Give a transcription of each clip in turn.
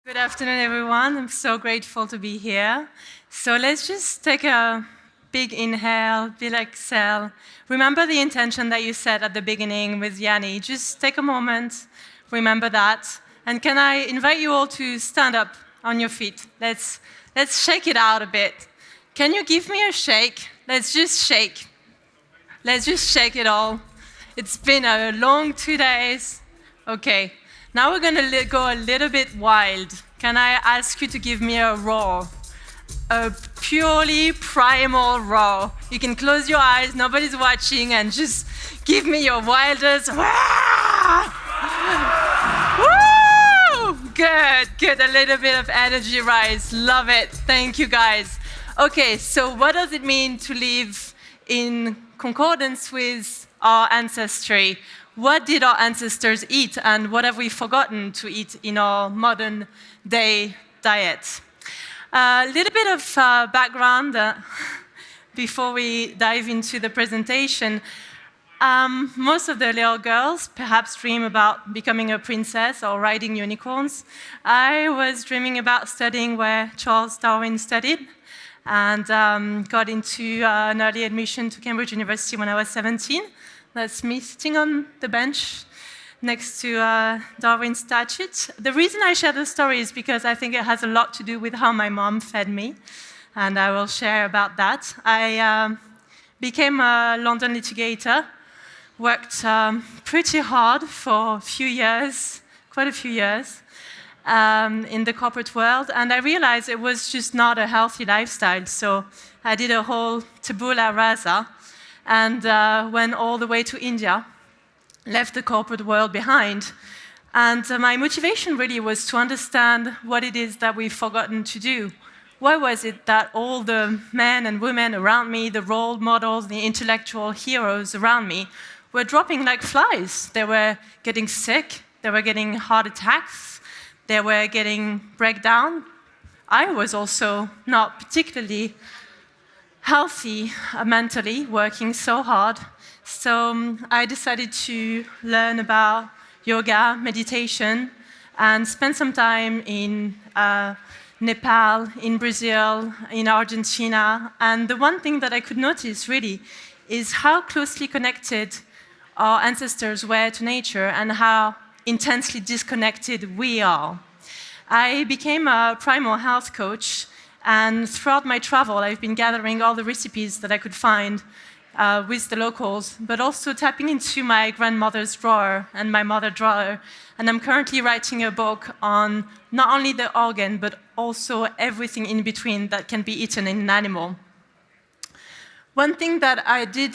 Good afternoon, everyone. I'm so grateful to be here. So let's just take a big inhale, big exhale. Remember the intention that you set at the beginning with Yanni. Just take a moment, remember that. And can I invite you all to stand up on your feet? Let's shake it out a bit. Can you give me a shake? Let's just shake. Let's just shake it all. It's been a long 2 days. Okay, now we're gonna go a little bit wild. Can I ask you to give me a roar? A purely primal roar. You can close your eyes, nobody's watching, and just give me your wildest. Woo! Good. A little bit of energy rise. Love it. Thank you, guys. Okay, so what does it mean to live in concordance with our ancestry? What did our ancestors eat, and what have we forgotten to eat in our modern day diet? A little bit of background before we dive into the presentation. Most of the little girls perhaps dream about becoming a princess or riding unicorns. I was dreaming about studying where Charles Darwin studied, and got into an early admission to Cambridge University when I was 17. That's me sitting on the bench next to Darwin's statue. The reason I share the story is because I think it has a lot to do with how my mom fed me, and I will share about that. I became a London litigator, worked pretty hard for a few years, quite a few years, in the corporate world, and I realized it was just not a healthy lifestyle, so I did a whole tabula rasa and went all the way to India, left the corporate world behind. And my motivation really was to understand what it is that we've forgotten to do. Why was it that all the men and women around me, the role models, the intellectual heroes around me, were dropping like flies? They were getting sick, they were getting heart attacks, they were getting breakdown. I was also not particularly healthy mentally, working so hard. So I decided to learn about yoga, meditation, and spend some time in Nepal, in Brazil, in Argentina. And the one thing that I could notice really is how closely connected our ancestors were to nature and how intensely disconnected we are. I became a primal health coach, and throughout my travel, I've been gathering all the recipes that I could find with the locals, but also tapping into my grandmother's drawer and my mother's drawer. And I'm currently writing a book on not only the organ, but also everything in between that can be eaten in an animal. One thing that I did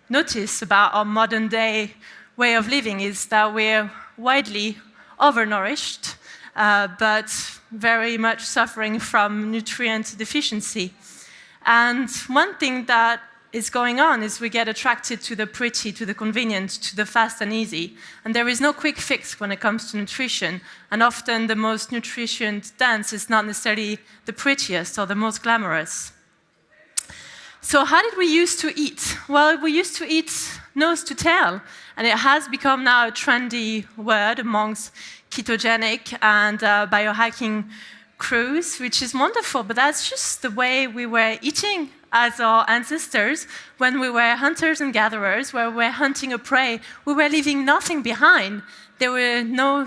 notice about our modern day way of living is that we're widely overnourished, but very much suffering from nutrient deficiency. And one thing that is going on is we get attracted to the pretty, to the convenient, to the fast and easy. And there is no quick fix when it comes to nutrition. And often the most nutritious dance is not necessarily the prettiest or the most glamorous. So how did we used to eat? Well, we used to eat nose to tail, and it has become now a trendy word amongst ketogenic and biohacking crews, which is wonderful, but that's just the way we were eating as our ancestors when we were hunters and gatherers, where we were hunting a prey. We were leaving nothing behind. There were no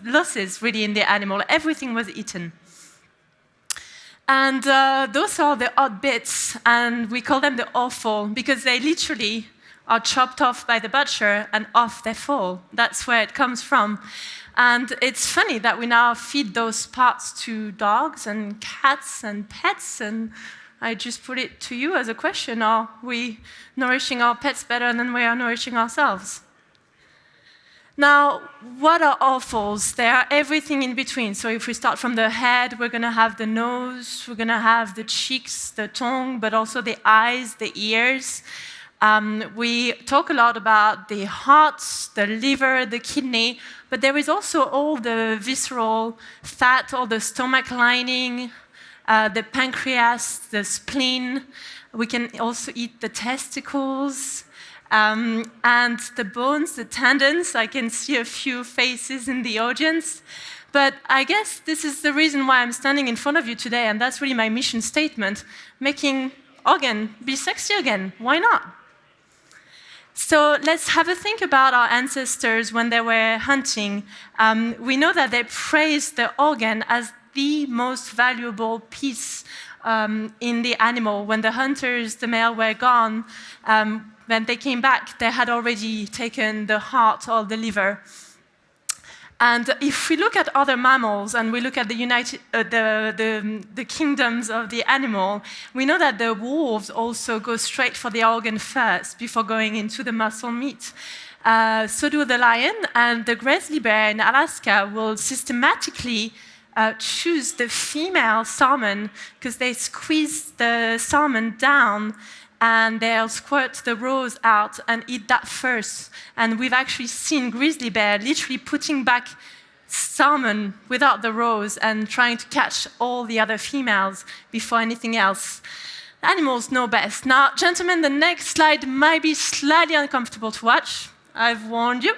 losses really in the animal. Everything was eaten. And those are the odd bits, and we call them the offal because they literally are chopped off by the butcher and off they fall. That's where it comes from. And it's funny that we now feed those parts to dogs and cats and pets, and I just put it to you as a question: are we nourishing our pets better than we are nourishing ourselves? Now, what are offals? They are everything in between. So if we start from the head, we're going to have the nose, we're going to have the cheeks, the tongue, but also the eyes, the ears. We talk a lot about the heart, the liver, the kidney, but there is also all the visceral fat, all the stomach lining, the pancreas, the spleen. We can also eat the testicles, And the bones, the tendons, I can see a few faces in the audience. But I guess this is the reason why I'm standing in front of you today, and that's really my mission statement, making organ be sexy again. Why not? So let's have a think about our ancestors when they were hunting. We know that they praised the organ as the most valuable piece in the animal. When the hunters, the male, were gone, when they came back, they had already taken the heart or the liver. And if we look at other mammals and we look at the kingdoms of the animal, we know that the wolves also go straight for the organ first before going into the muscle meat. So do the lion, and the grizzly bear in Alaska will systematically choose the female salmon because they squeeze the salmon down and they'll squirt the roes out and eat that first. And we've actually seen grizzly bear literally putting back salmon without the roes and trying to catch all the other females before anything else. Animals know best. Now, gentlemen, the next slide might be slightly uncomfortable to watch. I've warned you.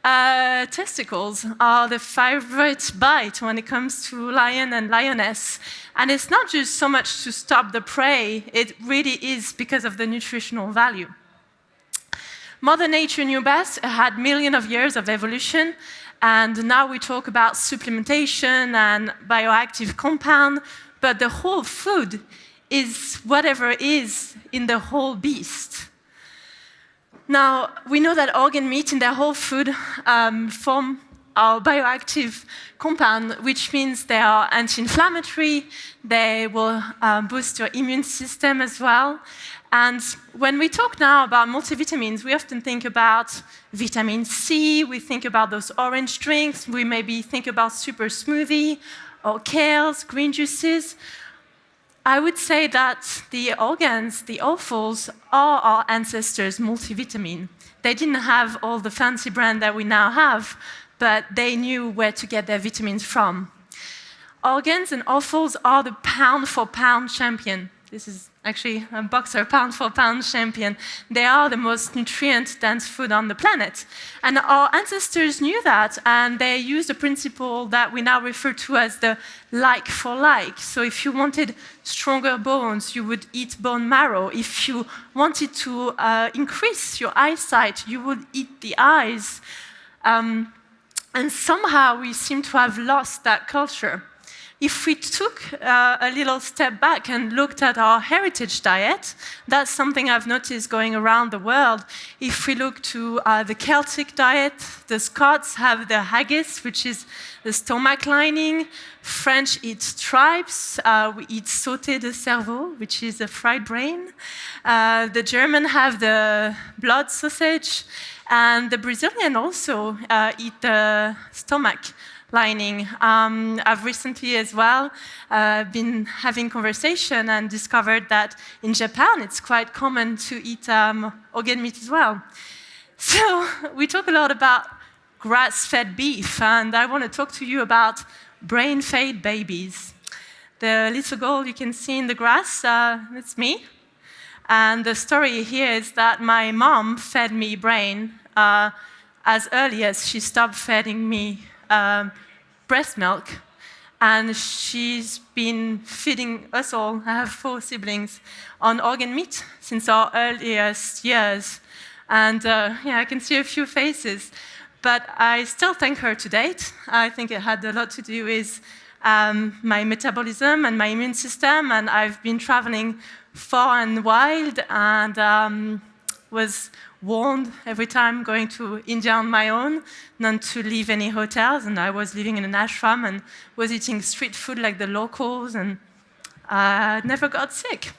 Testicles are the favorite bite when it comes to lion and lioness. And it's not just so much to stop the prey, it really is because of the nutritional value. Mother Nature knew best, had millions of years of evolution, and now we talk about supplementation and bioactive compound, but the whole food is whatever is in the whole beast. Now, we know that organ meat in their whole food form our bioactive compound, which means they are anti-inflammatory, they will boost your immune system as well. And when we talk now about multivitamins, we often think about vitamin C, we think about those orange drinks, we maybe think about super smoothie or kales, green juices. I would say that the organs, the offals, are our ancestors' multivitamin. They didn't have all the fancy brand that we now have, but they knew where to get their vitamins from. Organs and offals are the pound-for-pound champion. This is actually a boxer pound-for-pound champion. They are the most nutrient-dense food on the planet. And our ancestors knew that, and they used a principle that we now refer to as the like for like. So if you wanted stronger bones, you would eat bone marrow. If you wanted to increase your eyesight, you would eat the eyes. And somehow we seem to have lost that culture. If we took a little step back and looked at our heritage diet, that's something I've noticed going around the world. If we look to the Celtic diet, the Scots have the haggis, which is the stomach lining. French eat stripes. We eat sauté de cerveau, which is a fried brain. The German have the blood sausage. And the Brazilian also eat the stomach lining. I've recently as well been having conversation and discovered that in Japan it's quite common to eat organ meat as well. So we talk a lot about grass-fed beef, and I want to talk to you about brain-fed babies. The little girl you can see in the grass, it's me. And the story here is that my mom fed me brain as early as she stopped feeding me breast milk, and she's been feeding us all, I have 4 siblings, on organ meat since our earliest years. And yeah, I can see a few faces, but I still thank her to date. I think it had a lot to do with my metabolism and my immune system, and I've been traveling far and wide, and was warned every time going to India on my own not to leave any hotels, and I was living in an ashram and was eating street food like the locals, and never got sick.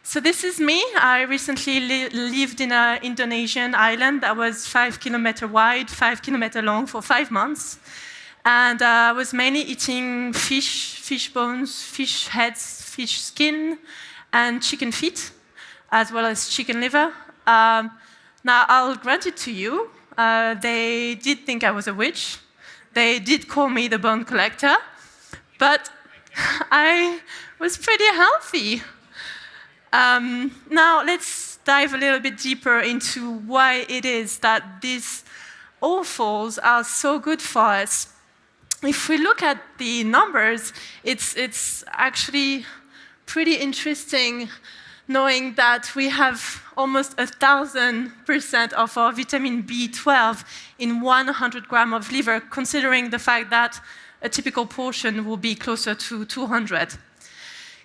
So this is me. I recently lived in an Indonesian island that was 5 kilometers wide, 5 kilometers long for 5 months. And I was mainly eating fish bones, fish heads, fish skin, and chicken feet, as well as chicken liver. Now, I'll grant it to you, they did think I was a witch. They did call me the bone collector, but I was pretty healthy. Now, let's dive a little bit deeper into why it is that these offals are so good for us. If we look at the numbers, it's actually pretty interesting knowing that we have almost 1,000% of our vitamin B12 in 100 grams of liver, considering the fact that a typical portion will be closer to 200.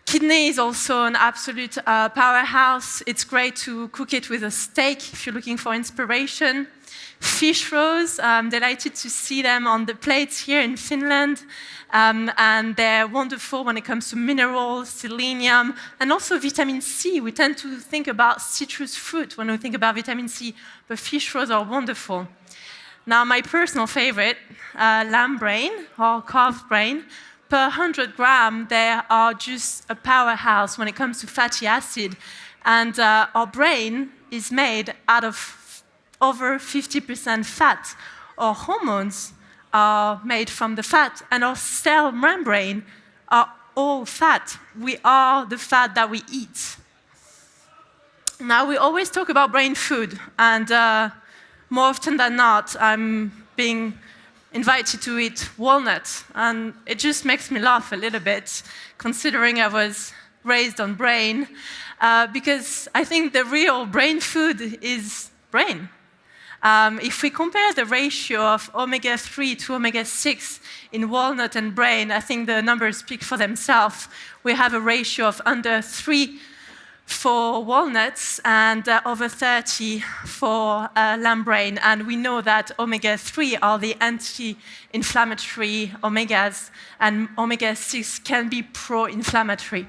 Kidney is also an absolute powerhouse. It's great to cook it with a steak if you're looking for inspiration. Fish roes, I'm delighted to see them on the plates here in Finland. And they're wonderful when it comes to minerals, selenium, and also vitamin C. We tend to think about citrus fruit when we think about vitamin C, but fish roes are wonderful. Now, my personal favorite, lamb brain or calf brain. Per 100 grams, they are just a powerhouse when it comes to fatty acid. And our brain is made out of over 50% fat. Our hormones are made from the fat, and our cell membrane are all fat. We are the fat that we eat. Now, we always talk about brain food, and more often than not, I'm being invited to eat walnuts, and it just makes me laugh a little bit, considering I was raised on brain, because I think the real brain food is brain. If we compare the ratio of omega-3 to omega-6 in walnut and brain, I think the numbers speak for themselves. We have a ratio of under 3 for walnuts and over 30 for lamb brain. And we know that omega-3 are the anti-inflammatory omegas, and omega-6 can be pro-inflammatory.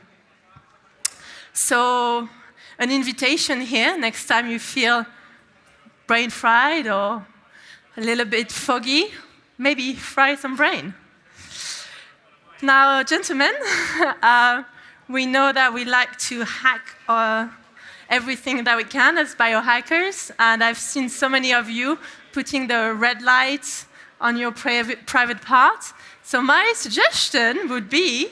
So an invitation here, next time you feel brain fried or a little bit foggy, maybe fry some brain. Now, gentlemen, we know that we like to hack everything that we can as biohackers, and I've seen so many of you putting the red lights on your private part. So my suggestion would be,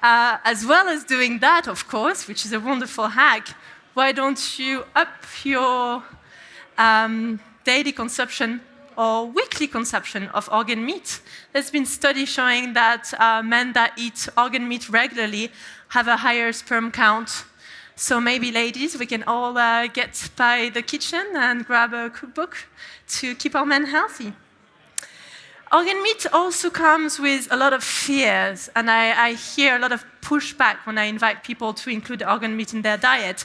as well as doing that, of course, which is a wonderful hack, why don't you up your daily consumption or weekly consumption of organ meat? There's been studies showing that men that eat organ meat regularly have a higher sperm count. So maybe, ladies, we can all get by the kitchen and grab a cookbook to keep our men healthy. Organ meat also comes with a lot of fears, and I hear a lot of pushback when I invite people to include organ meat in their diet.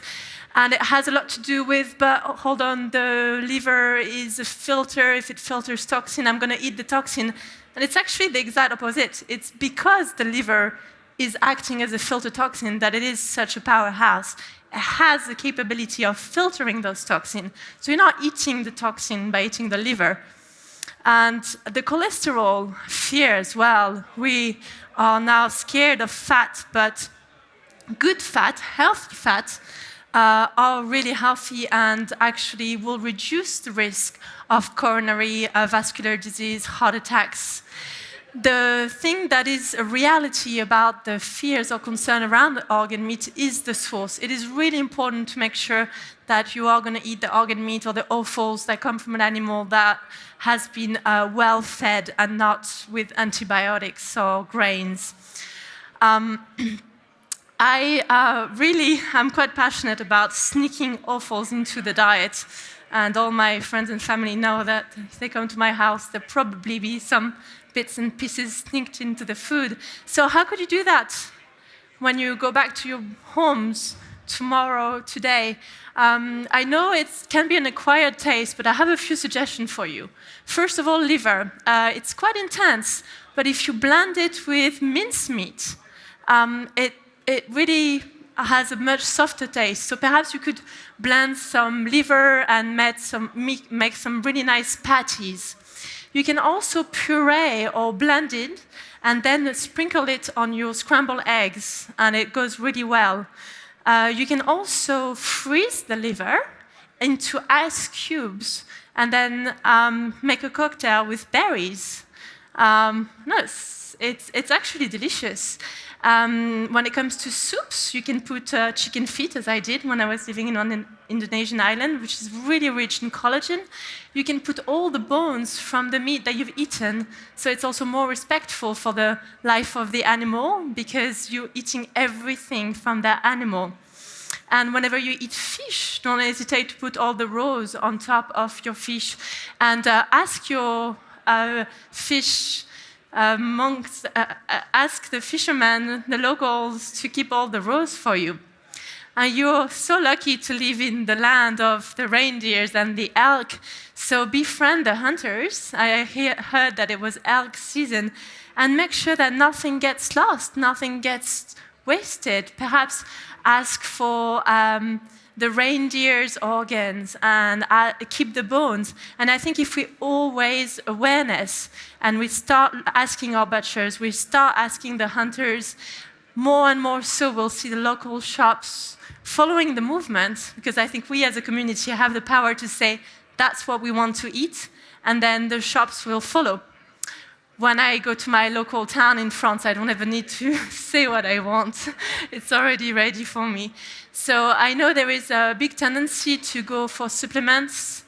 And it has a lot to do with, but hold on, the liver is a filter. If it filters toxin, I'm going to eat the toxin. And it's actually the exact opposite. It's because the liver is acting as a filter toxin that it is such a powerhouse. It has the capability of filtering those toxins. So you're not eating the toxin by eating the liver. And the cholesterol fear as well. We are now scared of fat, but good fat, healthy fat, are really healthy and actually will reduce the risk of coronary vascular disease, heart attacks. The thing that is a reality about the fears or concern around organ meat is the source. It is really important to make sure that you are going to eat the organ meat or the offals that come from an animal that has been well fed and not with antibiotics or grains. I really am quite passionate about sneaking offals into the diet. And all my friends and family know that if they come to my house, there'll probably be some bits and pieces sneaked into the food. So how could you do that when you go back to your homes tomorrow, today? I know it can be an acquired taste, but I have a few suggestions for you. First of all, liver. It's quite intense, but if you blend it with mincemeat, it really has a much softer taste. So perhaps you could blend some liver and make some really nice patties. You can also puree or blend it and then sprinkle it on your scrambled eggs, and it goes really well. You can also freeze the liver into ice cubes and then make a cocktail with berries. No, It's actually delicious. When it comes to soups, you can put chicken feet, as I did when I was living in an Indonesian island, which is really rich in collagen. You can put all the bones from the meat that you've eaten, so it's also more respectful for the life of the animal because you're eating everything from that animal. And whenever you eat fish, don't hesitate to put all the roes on top of your fish and ask your fish monks, ask the fishermen, the locals, to keep all the roes for you. And you're so lucky to live in the land of the reindeers and the elk, so befriend the hunters. I heard that it was elk season, and make sure that nothing gets lost, nothing gets wasted. Perhaps ask for the reindeer's organs and keep the bones. And I think if we all raise awareness and we start asking our butchers, we start asking the hunters, more and more so we'll see the local shops following the movement, because I think we as a community have the power to say, that's what we want to eat, and then the shops will follow. When I go to my local town in France, I don't even need to say what I want. It's already ready for me. So I know there is a big tendency to go for supplements,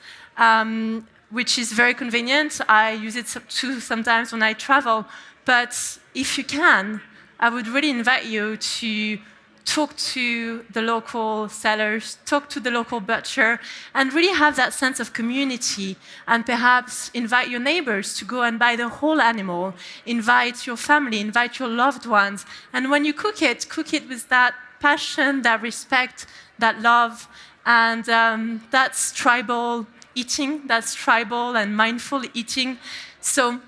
which is very convenient. I use it too sometimes when I travel. But if you can, I would really invite you to talk to the local sellers, talk to the local butcher, and really have that sense of community, and perhaps invite your neighbors to go and buy the whole animal, invite your family, invite your loved ones. And when you cook it with that passion, that respect, that love, and that's tribal eating, that's tribal and mindful eating. So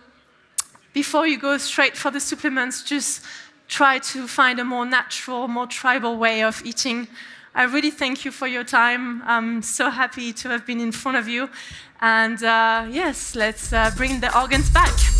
before you go straight for the supplements, just try to find a more natural, more tribal way of eating. I really thank you for your time. I'm so happy to have been in front of you. And yes, let's bring the organs back.